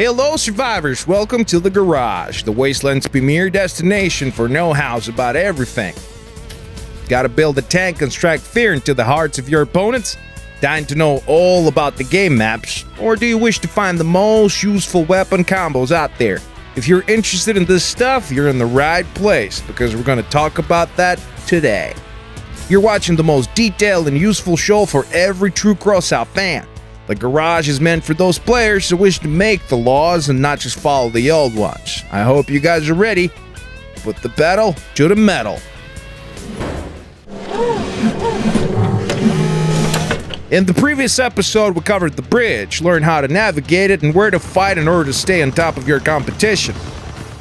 Hello survivors, welcome to the garage, the wasteland's premier destination for know-hows about everything. Gotta build a tank and strike fear into the hearts of your opponents? Dying to know all about the game maps? Or do you wish to find the most useful weapon combos out there? If you're interested in this stuff, you're in the right place, because we're gonna talk about that today. You're watching the most detailed and useful show for every true Crossout fan. The garage is meant for those players who wish to make the laws and not just follow the old ones. I hope you guys are ready. Put the pedal to the metal. In the previous episode, we covered the bridge, learned how to navigate it, and where to fight in order to stay on top of your competition.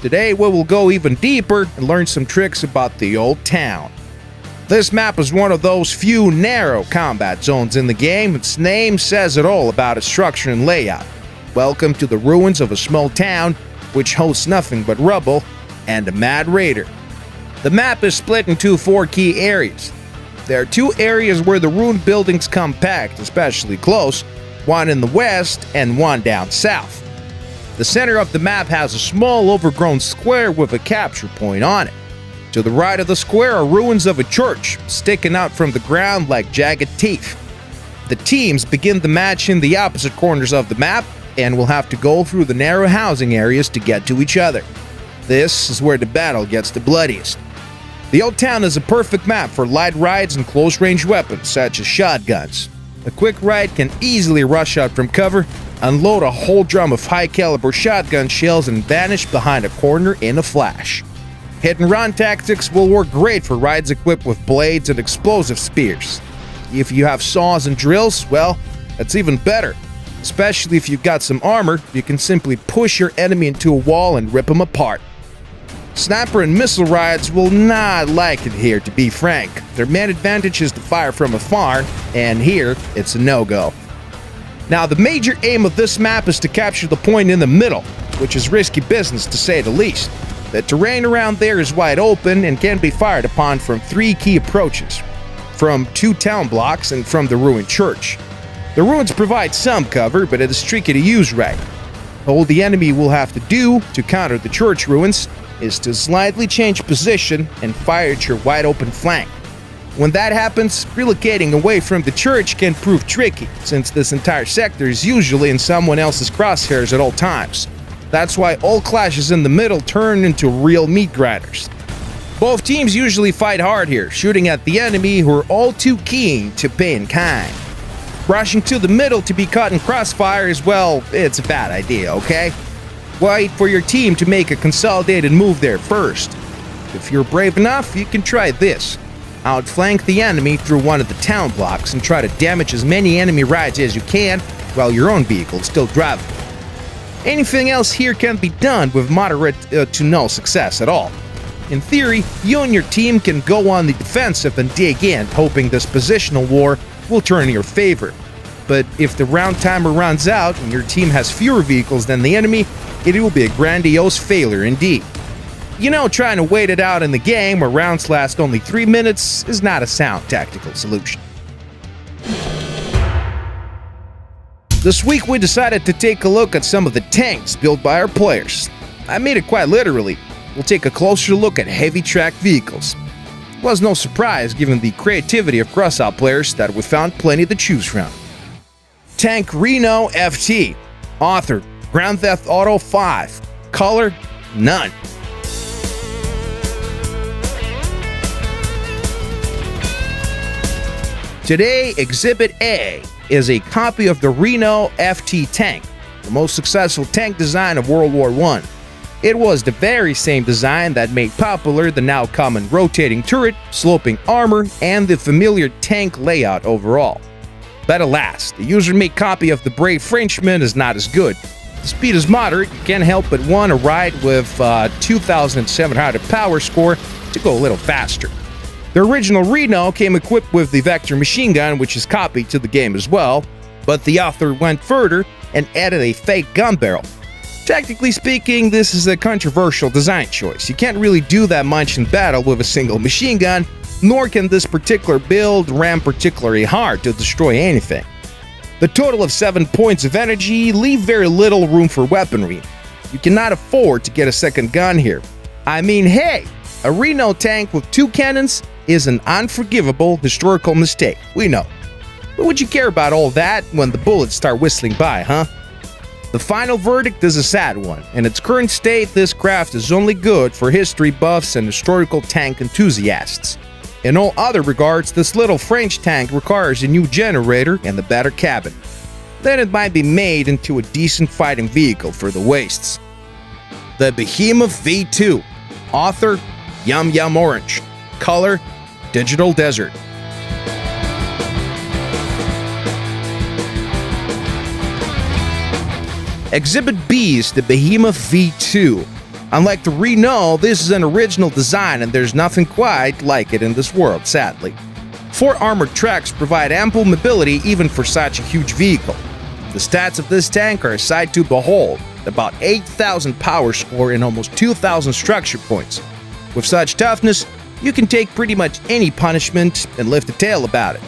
Today, we will go even deeper and learn some tricks about the old town. This map is one of those few narrow combat zones in the game. Its name says it all about its structure and layout. Welcome to the ruins of a small town, which hosts nothing but rubble and a mad raider. The map is split into 4 key areas. There are 2 areas where the ruined buildings come packed, especially close, one in the west and one down south. The center of the map has a small overgrown square with a capture point on it. To the right of the square are ruins of a church, sticking out from the ground like jagged teeth. The teams begin the match in the opposite corners of the map, and will have to go through the narrow housing areas to get to each other. This is where the battle gets the bloodiest. The old town is a perfect map for light rides and close-range weapons, such as shotguns. A quick ride can easily rush out from cover, unload a whole drum of high-caliber shotgun shells, and vanish behind a corner in a flash. Hit-and-run tactics will work great for rides equipped with blades and explosive spears. If you have saws and drills, well, that's even better. Especially if you've got some armor, you can simply push your enemy into a wall and rip them apart. Sniper and missile rides will not like it here, to be frank. Their main advantage is to fire from afar, and here, it's a no-go. Now, the major aim of this map is to capture the point in the middle, which is risky business to say the least. The terrain around there is wide open and can be fired upon from 3 key approaches, from 2 town blocks and from the ruined church. The ruins provide some cover, but it is tricky to use right. All the enemy will have to do to counter the church ruins is to slightly change position and fire at your wide open flank. When that happens, relocating away from the church can prove tricky, since this entire sector is usually in someone else's crosshairs at all times. That's why all clashes in the middle turn into real meat grinders. Both teams usually fight hard here, shooting at the enemy who are all too keen to pay in kind. Rushing to the middle to be caught in crossfire is, well, it's a bad idea, okay? Wait for your team to make a consolidated move there first. If you're brave enough, you can try this. Outflank the enemy through one of the town blocks and try to damage as many enemy rides as you can while your own vehicle is still driving. Anything else here can be done with moderate to no success at all. In theory, you and your team can go on the defensive and dig in, hoping this positional war will turn in your favor. But if the round timer runs out and your team has fewer vehicles than the enemy, it will be a grandiose failure indeed. You know, trying to wait it out in the game where rounds last only 3 minutes is not a sound tactical solution. This week we decided to take a look at some of the tanks built by our players. I made it quite literally. We'll take a closer look at heavy tracked vehicles. It was no surprise given the creativity of Crossout players that we found plenty to choose from. Tank Reno FT. Author, Grand Theft Auto 5. Color, none. Today, Exhibit A is a copy of the Reno FT tank, the most successful tank design of World War I. It was the very same design that made popular the now common rotating turret, sloping armor, and the familiar tank layout overall. But alas, the user-made copy of the Brave Frenchman is not as good. The speed is moderate, you can't help but want to ride with 2,700 power score to go a little faster. The original Reno came equipped with the Vector machine gun, which is copied to the game as well, but the author went further and added a fake gun barrel. Technically speaking, this is a controversial design choice. You can't really do that much in battle with a single machine gun, nor can this particular build ram particularly hard to destroy anything. The total of 7 points of energy leave very little room for weaponry. You cannot afford to get a second gun here. I mean, hey, a Reno tank with 2 cannons is an unforgivable historical mistake, we know. But would you care about all that when the bullets start whistling by, huh? The final verdict is a sad one. In its current state, this craft is only good for history buffs and historical tank enthusiasts. In all other regards, this little French tank requires a new generator and a better cabin. Then it might be made into a decent fighting vehicle for the wastes. The Behemoth V2. Author, Yum Yum Orange. Color, Digital Desert. Exhibit B is the Behemoth V2. Unlike the Reno, this is an original design and there's nothing quite like it in this world, sadly. 4 armored tracks provide ample mobility even for such a huge vehicle. The stats of this tank are a sight to behold, about 8,000 power score and almost 2,000 structure points. With such toughness, you can take pretty much any punishment and lift a tail about it.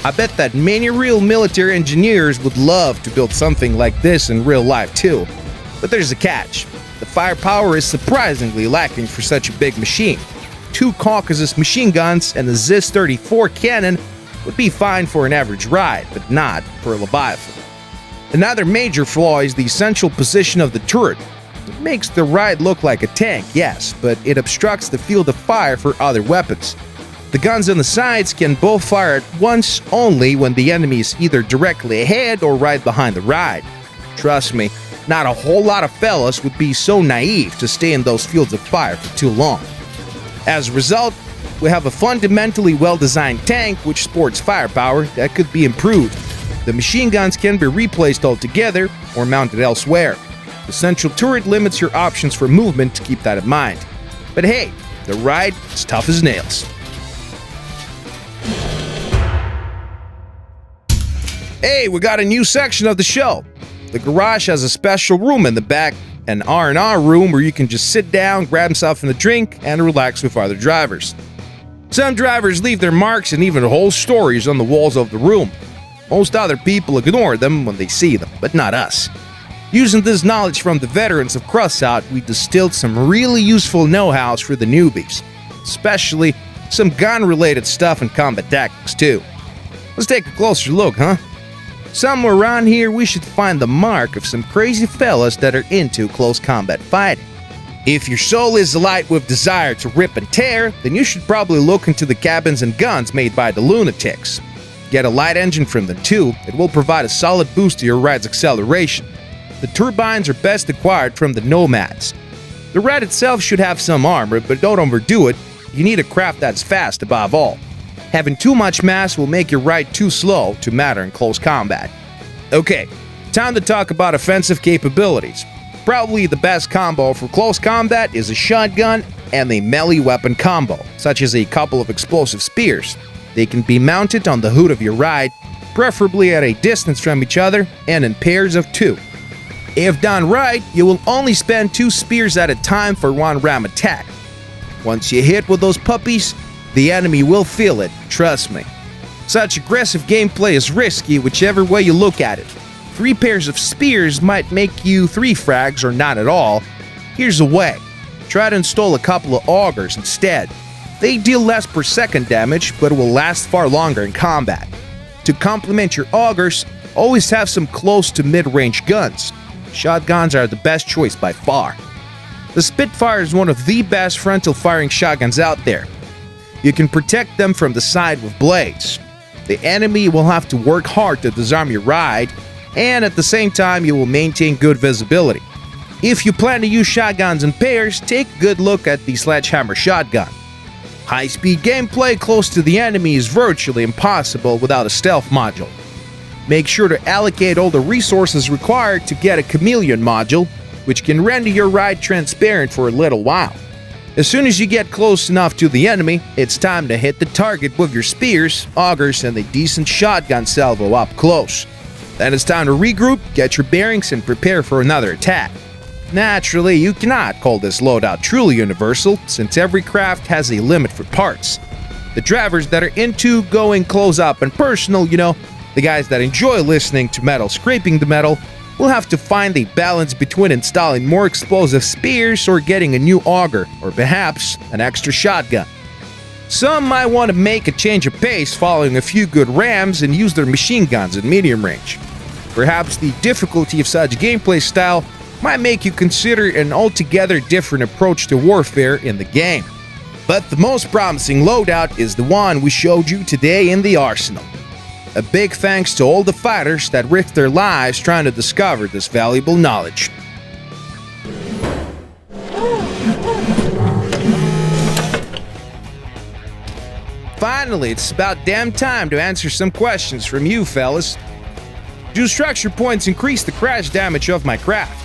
I bet that many real military engineers would love to build something like this in real life too. But there's a catch. The firepower is surprisingly lacking for such a big machine. 2 Caucasus machine guns and a ZIS-34 cannon would be fine for an average ride, but not for a Leviathan. Another major flaw is the essential position of the turret. It makes the ride look like a tank, yes, but it obstructs the field of fire for other weapons. The guns on the sides can both fire at once only when the enemy is either directly ahead or right behind the ride. Trust me, not a whole lot of fellas would be so naive to stay in those fields of fire for too long. As a result, we have a fundamentally well-designed tank which sports firepower that could be improved. The machine guns can be replaced altogether or mounted elsewhere. The central turret limits your options for movement, to keep that in mind. But hey, the ride is tough as nails. Hey, we got a new section of the show. The garage has a special room in the back, an R&R room where you can just sit down, grab something to drink, and relax with other drivers. Some drivers leave their marks and even whole stories on the walls of the room. Most other people ignore them when they see them, but not us. Using this knowledge from the veterans of Crossout, we distilled some really useful know-hows for the newbies, especially some gun-related stuff and combat tactics too. Let's take a closer look, huh? Somewhere around here, we should find the mark of some crazy fellas that are into close combat fighting. If your soul is alight with desire to rip and tear, then you should probably look into the cabins and guns made by the lunatics. Get a light engine from them too. It will provide a solid boost to your ride's acceleration. The turbines are best acquired from the nomads. The ride itself should have some armor, but don't overdo it. You need a craft that's fast above all. Having too much mass will make your ride too slow to matter in close combat. Okay, time to talk about offensive capabilities. Probably the best combo for close combat is a shotgun and a melee weapon combo, such as a couple of explosive spears. They can be mounted on the hood of your ride, preferably at a distance from each other and in pairs of 2. If done right, you will only spend 2 spears at a time for one ram attack. Once you hit with those puppies, the enemy will feel it, trust me. Such aggressive gameplay is risky whichever way you look at it. 3 pairs of spears might make you 3 frags or not at all. Here's a way. Try to install a couple of augers instead. They deal less per second damage, but will last far longer in combat. To complement your augers, always have some close to mid-range guns. Shotguns are the best choice by far. The Spitfire is one of the best frontal firing shotguns out there. You can protect them from the side with blades. The enemy will have to work hard to disarm your ride, and at the same time you will maintain good visibility. If you plan to use shotguns in pairs, take a good look at the Sledgehammer shotgun. High-speed gameplay close to the enemy is virtually impossible without a stealth module. Make sure to allocate all the resources required to get a chameleon module, which can render your ride transparent for a little while. As soon as you get close enough to the enemy, it's time to hit the target with your spears, augers, and a decent shotgun salvo up close. Then it's time to regroup, get your bearings, and prepare for another attack. Naturally, you cannot call this loadout truly universal, since every craft has a limit for parts. The drivers that are into going close up and personal, The guys that enjoy listening to metal scraping the metal will have to find a balance between installing more explosive spears or getting a new auger, or perhaps an extra shotgun. Some might want to make a change of pace following a few good rams and use their machine guns at medium range. Perhaps the difficulty of such gameplay style might make you consider an altogether different approach to warfare in the game. But the most promising loadout is the one we showed you today in the arsenal. A big thanks to all the fighters that risked their lives trying to discover this valuable knowledge. Finally, it's about damn time to answer some questions from you fellas. Do structure points increase the crash damage of my craft?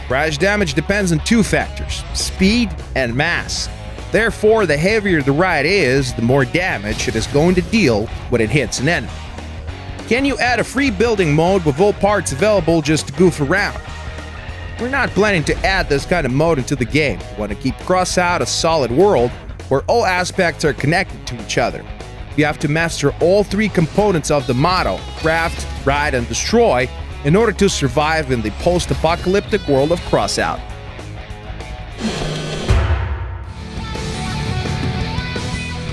Crash damage depends on two factors, speed and mass. Therefore, the heavier the ride is, the more damage it is going to deal when it hits an enemy. Can you add a free building mode with all parts available just to goof around? We're not planning to add this kind of mode into the game. We want to keep Crossout a solid world where all aspects are connected to each other. You have to master all three components of the motto, craft, ride, and destroy, in order to survive in the post-apocalyptic world of Crossout.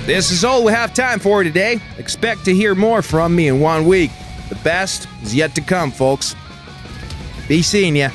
This is all we have time for today. Expect to hear more from me in 1 week. The best is yet to come, folks. Be seeing ya.